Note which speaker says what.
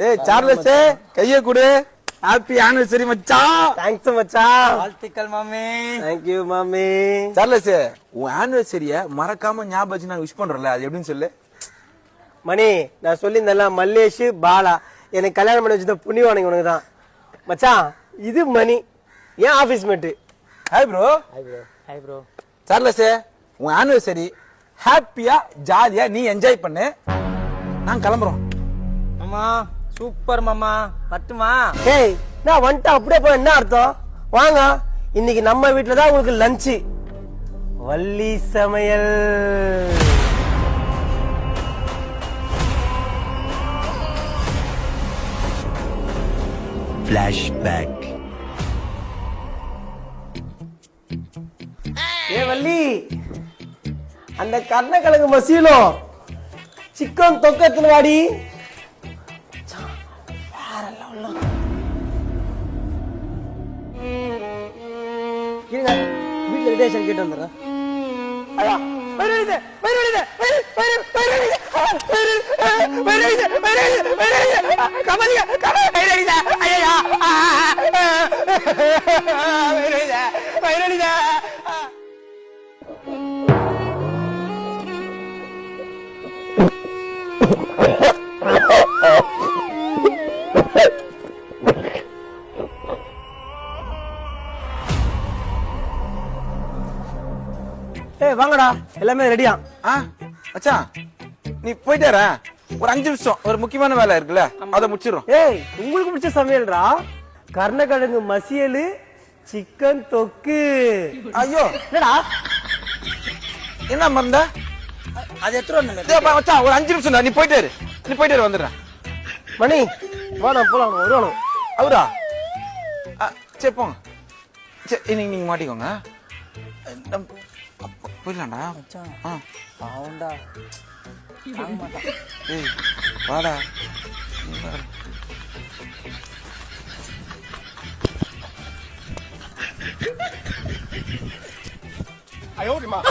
Speaker 1: ஏய் சார்லஸ் கைய கொடு. ஹாப்பி ஆனிவர்சரி மச்சான்.
Speaker 2: தேங்க்ஸ் மச்சான்.
Speaker 3: வாழ்த்துக்கள் மாமி.
Speaker 2: தேங்க் யூ மாமி.
Speaker 1: சார்லஸ் உன் ஆனிவர்சரியை மறக்காம ஞாபகம் வச்சு நான் விஷ் பண்றேன்ல, அது எப்படின்னு சொல்லு.
Speaker 2: மணி நான் சொல்லியிருந்தேன்ல, மல்லேஷ் பாலா எனக்கு கல்யாணம் பண்ணி வச்சிருந்த புண்ணியவானுங்க உனக்கு தான் மச்சான். இது மணி ஏன் office mate.
Speaker 1: Hi bro.
Speaker 3: Hi bro.
Speaker 1: Charles உன் ஆனிவர்சரி ஹாப்பியா ஜாலியா நீ என்ஜாய் பண்ணு. நான் கிளம்புறோம்.
Speaker 3: மாமா சூப்பர் மாமா. பட்டுமா?
Speaker 2: ஏய் நான் வந்துட்டு அப்படியே போய் என்ன அர்த்தம்? வாங்க, இன்னைக்கு நம்ம வீட்டுல தான் உங்களுக்கு லஞ்சு. வள்ளி சமையல்.
Speaker 4: Flashback.
Speaker 2: ஏ வள்ளி, அந்த கர்ணக்கிழங்கு மசியலும் சிக்கன் தொக்கத்துல வாடி. வீட்டுல ரிலேஷன் கேட்டு வந்துடுறேன். வாங்கடா, எல்லாமே ரெடியா?
Speaker 1: மச்சான் நீ போயிட்டார, ஒரு 5 நிமிஷம் ஒரு முக்கியமான வேலை இருக்குல்ல, அதை முடிச்சிடும்.
Speaker 2: ஏய் உங்களுக்கு பிடிச்ச சமையல்டா, கர்ணக்கிழங்கு மசியல் சிக்கன் தொக்கு.
Speaker 1: ஐயோ
Speaker 2: என்னடா
Speaker 1: என்ன மறந்த?
Speaker 3: அது எத்தனை
Speaker 1: மச்சான் ஒரு 5 நிமிஷம் நீ போயிட்டாரு வந்துடுறேன்.
Speaker 2: மணி வா, நான் போலாம். வருவானு
Speaker 1: அவரா? சரி போங்க. சரி நீங்க மாட்டிக்கோங்க, போயிடலாம்டா.
Speaker 3: பாவண்டா.
Speaker 1: ஏய் வாடா.
Speaker 5: 哎呦我的妈！